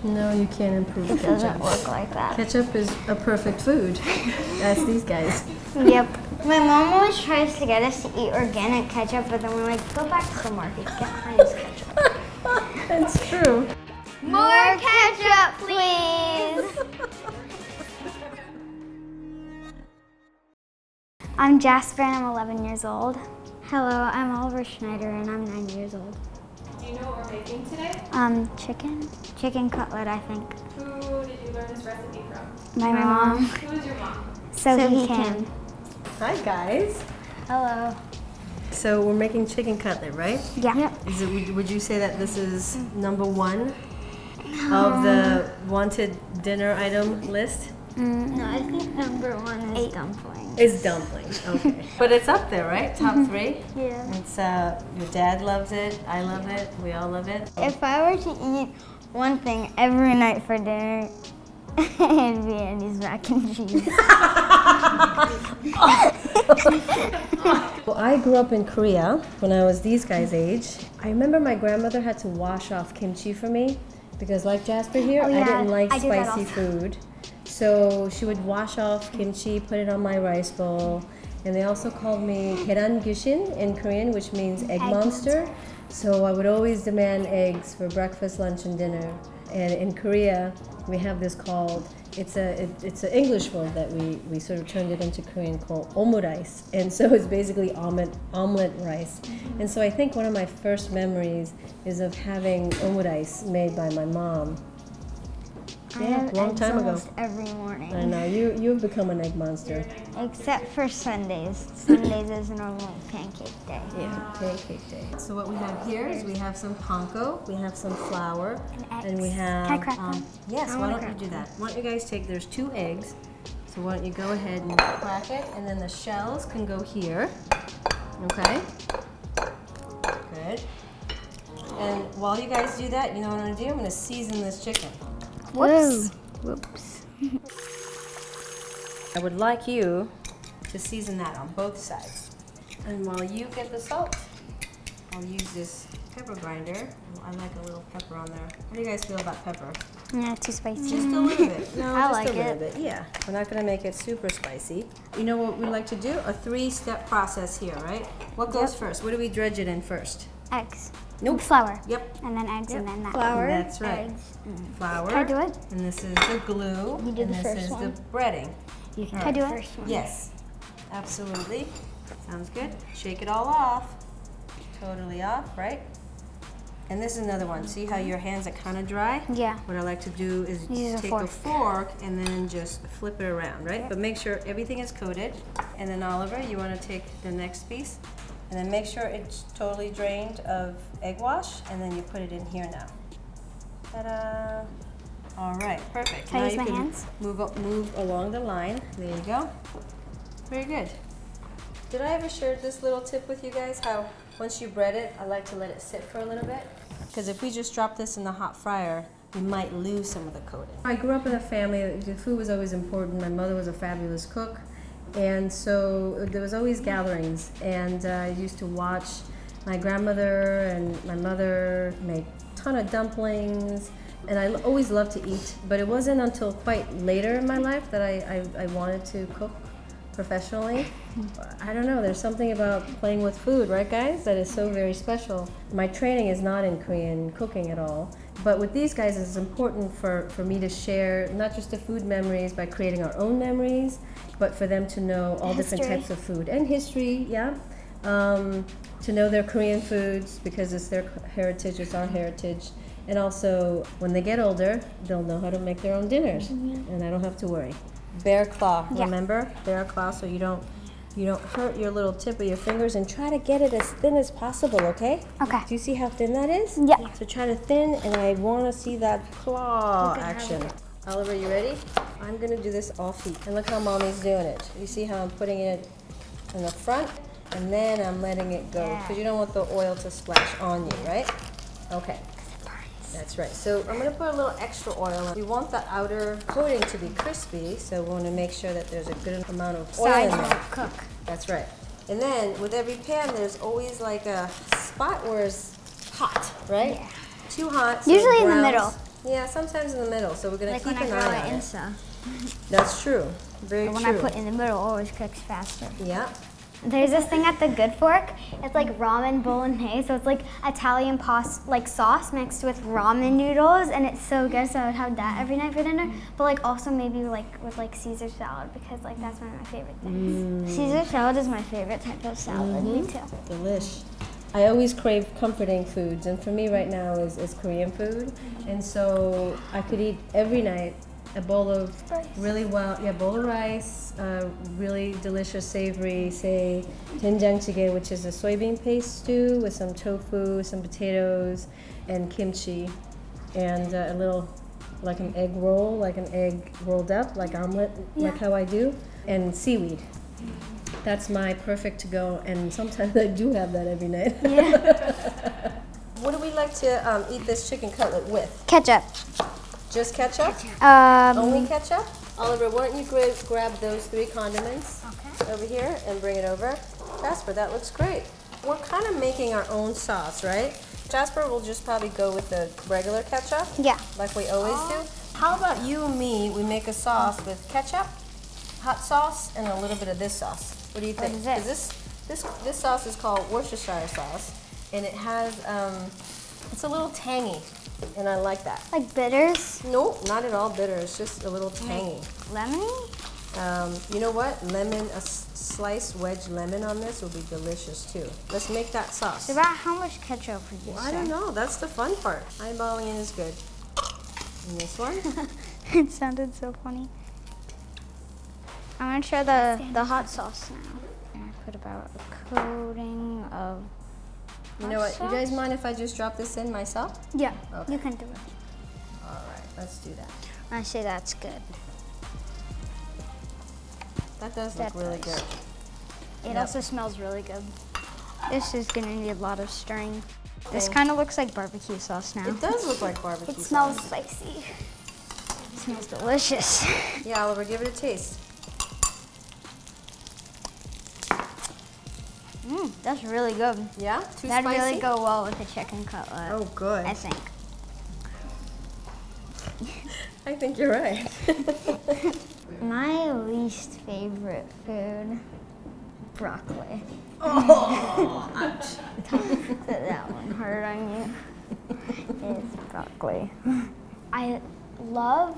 No, you can't improve It ketchup. doesn't work like that. Ketchup is a perfect food. That's these guys. Yep. My mom always tries to get us to eat organic ketchup, but then we're like, go back to the market, get Heinz ketchup. That's true. More ketchup, please. I'm Jasper and I'm 11 years old. Hello, I'm Oliver Schneider and I'm 9 years old. Do you know what we're making today? Chicken cutlet, I think. Who did you learn this recipe from? My mom. Who is your mom? Sohui Kim. Hi guys. Hello. So we're making chicken cutlet, right? Yeah. Yep. Is it? Would you say that this is number one of the wanted dinner item list? No, I think number one is dumplings. It's dumplings, okay. But it's up there, right? Top three? Yeah. It's, your dad loves it, I love it, we all love it. If I were to eat one thing every night for dinner, it'd be Andy's mac and cheese. Well, I grew up in Korea when I was these guys' age. I remember my grandmother had to wash off kimchi for me because like Jasper here, I didn't like spicy food. So she would wash off kimchi, put it on my rice bowl, and they also called me keran gyushin in Korean, which means egg monster. So I would always demand eggs for breakfast, lunch, and dinner. And in Korea, we have this called, it's an English word that we sort of turned it into Korean called omurice. And so it's basically omelet rice. And so I think one of my first memories is of having omurice made by my mom. Yeah, long time ago. Almost every morning. I know, you've become an egg monster. Except for Sundays. Sundays is normal pancake day. Yeah, pancake day. So what we have here is we have some panko, we have some flour, and we have... Can I crack them? Yes, why don't you do that? Why don't you guys take, there's 2 eggs, so why don't you go ahead and crack it, and then the shells can go here, okay? Good. And while you guys do that, you know what I'm gonna do? I'm gonna season this chicken. Whoops. Whoops. I would like you to season that on both sides. And while you get the salt, I'll use this pepper grinder. I like a little pepper on there. How do you guys feel about pepper? Yeah, too spicy. Just a little bit. No, I just like a little it. bit. Yeah. We're not gonna make it super spicy. You know what we like to do? A 3-step process here, right? What goes first? What do we dredge it in first? Eggs. Nope. Flour. Yep. And then eggs and then that. Flour. That's right. Eggs. Flour. Can I do it? And this is the glue. You do and the this first is one. the breading. Can I do it? Yes. Absolutely. Sounds good. Shake it all off. Totally off, right? And this is another one. See how your hands are kind of dry? Yeah. What I like to do is Use take a fork and then just flip it around, right? But make sure everything is coated. And then Oliver, you want to take the next piece and then make sure it's totally drained of egg wash, and then you put it in here now. Ta-da! All right, perfect. Can I now use you my can hands? move along the line. There you go. Very good. Did I ever share this little tip with you guys? How once you bread it, I like to let it sit for a little bit. Because if we just drop this in the hot fryer, we might lose some of the coating. I grew up in a family, the food was always important. My mother was a fabulous cook. And so there was always gatherings. And I used to watch my grandmother and my mother make a ton of dumplings. And I always loved to eat, but it wasn't until quite later in my life that I wanted to cook professionally. I don't know, there's something about playing with food, right guys, that is so very special. My training is not in Korean cooking at all, but with these guys it's important for me to share not just the food memories by creating our own memories, but for them to know all different types of food and history, yeah. To know their Korean foods because it's their heritage, it's our heritage. And also, when they get older, they'll know how to make their own dinners, and I don't have to worry. Bear claw, remember? Bear claw, so you don't hurt your little tip of your fingers, and try to get it as thin as possible, okay? Okay. Do you see how thin that is? Yeah. So try to thin, and I want to see that claw action. Oliver, you ready? I'm going to do this off heat, and look how Mommy's doing it. You see how I'm putting it in the front, and then I'm letting it go, because you don't want the oil to splash on you, right? Okay. That's right. So I'm going to put a little extra oil on. We want the outer coating to be crispy, so we want to make sure that there's a good amount of oil in there. Cook. That's right. And then with every pan, there's always like a spot where it's hot, right? Yeah. Too hot. So Usually it in the browns. middle. Yeah, sometimes in the middle. So we're gonna Like keep when I an grill eye it on it. insa. That's true. Very But true. when I put in the middle, it always cooks faster. Yeah. There's this thing at the Good Fork. It's like ramen bolognese, so it's like Italian like sauce mixed with ramen noodles, and it's so good. So I would have that every night for dinner. But like also maybe like with like Caesar salad, because like that's one of my favorite things. Caesar salad is my favorite type of salad. Me too. Delish. I always crave comforting foods, and for me right now is Korean food. And so I could eat every night a bowl of bowl of rice, really delicious savory, say 된장찌개, which is a soybean paste stew with some tofu, some potatoes, and kimchi, and a little like an egg roll, like an egg rolled up, like omelet, like how I do, and seaweed. That's my perfect to go, and sometimes I do have that every night. Yeah. What do we like to eat this chicken cutlet with? Ketchup. Just ketchup? Only ketchup? Oliver, why don't you grab those 3 condiments over here and bring it over? Jasper, that looks great. We're kind of making our own sauce, right? Jasper will just probably go with the regular ketchup, Yeah. like we always do. How about you and me, we make a sauce with ketchup, hot sauce, and a little bit of this sauce. What do you think? What is it? 'Cause this sauce is called Worcestershire sauce, and it has, it's a little tangy, and I like that. Like bitters. No, not at all bitter. It's just a little tangy. Lemony? You know what? Lemon, a sliced wedge lemon on this will be delicious too. Let's make that sauce. About how much ketchup would you Well, say? I don't know. That's the fun part. Eyeballing in is good. And this one? It sounded so funny. I'm gonna try the hot sauce now. I put about a coating of. You know what? You guys mind if I just drop this in myself? Yeah, Okay. you can do it. All right, let's do that. I say that's good. That does look That really does. good. It Yep. also smells really good. This is gonna need a lot of stirring. This Okay. kind of looks like barbecue sauce now. It does look like barbecue It smells sauce. spicy. It smells delicious. Yeah, Oliver, give it a taste. That's really good. Yeah? Too That'd spicy? really go well with a chicken cutlet. Oh, good. I think. I think you're right. My least favorite food, broccoli. Oh, ouch. That one hurt on you. Is broccoli. I love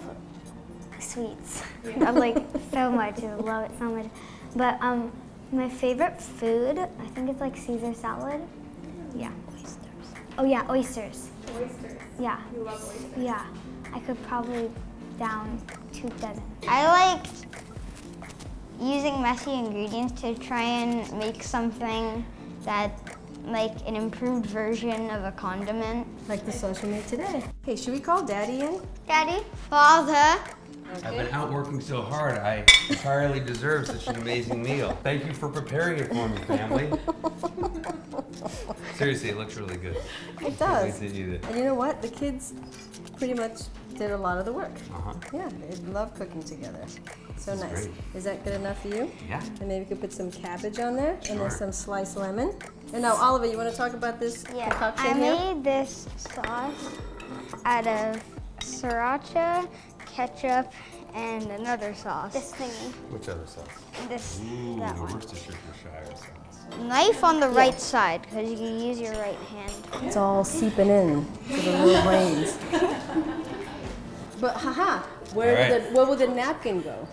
sweets. I like so much. I love it so much. But my favorite food, I think it's like Caesar salad. Yeah, oysters. Oh yeah, oysters. Oysters. Yeah. You love oysters. Yeah, I could probably down 2 dozen. I like using messy ingredients to try and make something that like an improved version of a condiment. Like the sauce we made today. Hey, should we call Daddy in? Daddy? Father? I've been out working so hard, I entirely deserve such an amazing meal. Thank you for preparing it for me, family. Seriously, it looks really good. It Can't does. wait to eat it. And you know what? The kids pretty much did a lot of the work. Uh-huh. Yeah, they love cooking together. So That's nice. great. Is that good enough for you? Yeah. And maybe we could put some cabbage on there, and then Sure. some sliced lemon. And now, Oliver, you want to talk about this I concoction here? made this sauce out of sriracha, ketchup, and another sauce. This thingy. Which other sauce? That the one. Worcestershire sauce. Knife on the right side, because you can use your right hand. It's all seeping in to the little brains. But haha, where would the napkin go?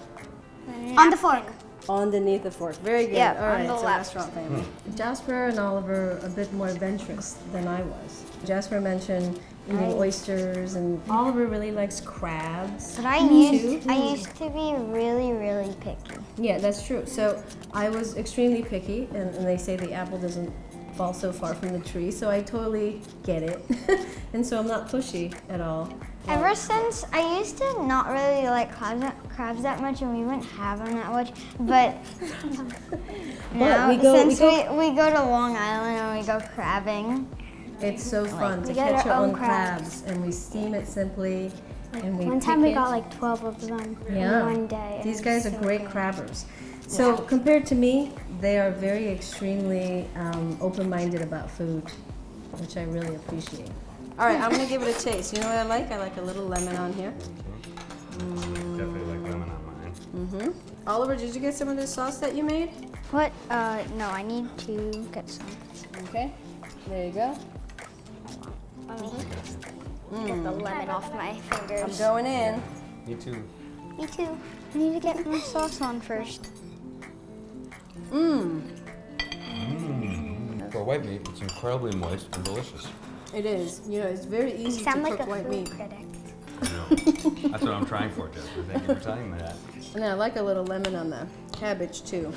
On the fork. Underneath the fork. Very good. Yeah, All on right, the so left. restaurant family. Jasper and Oliver are a bit more adventurous than I was. Jasper mentioned eating oysters, and Oliver really likes crabs. But I used to be really, really picky. Yeah, that's true. So I was extremely picky, and they say the apple doesn't fall so far from the tree, so I totally get it. And so I'm not pushy at all. Ever since, I used to not really like crabs that much, and we wouldn't have them that much. But now, we go we go to Long Island and we go crabbing. It's so fun to we get catch your our own own crabs, and we steam it simply, and we One time pick we it. got like 12 of them Yeah. in one day. and These it guys was are so great good. crabbers. So compared to me, they are very extremely open-minded about food, which I really appreciate. All right, I'm gonna give it a taste. You know what I like? I like a little lemon on here. Definitely like lemon on mine. Oliver, did you get some of this sauce that you made? What? No, I need to get some. Okay, there you go. Let me get the lemon off my I'm fingers. going in. Me too. Me too. I need to get my sauce on first. For white meat, it's incredibly moist and delicious. It is. You know, it's very You easy to sound like cook a white food meat. critic. I know. That's what I'm trying for, Jessica. Thank you for telling me that. And I like a little lemon on the cabbage too.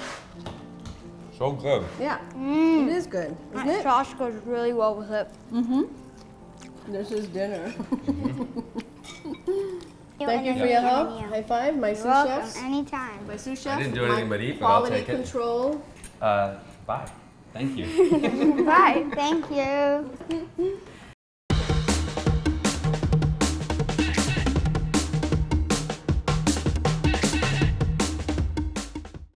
So good. Yeah, it is good, isn't That it? sauce goes really well with it. This is dinner. You Thank you want for your any help. yum, yum. High five, my You're sous welcome. chefs. Anytime. My sous chef. didn't do anything my but eat, but I'll quality take it. control. Bye. Thank you. Bye. Thank you.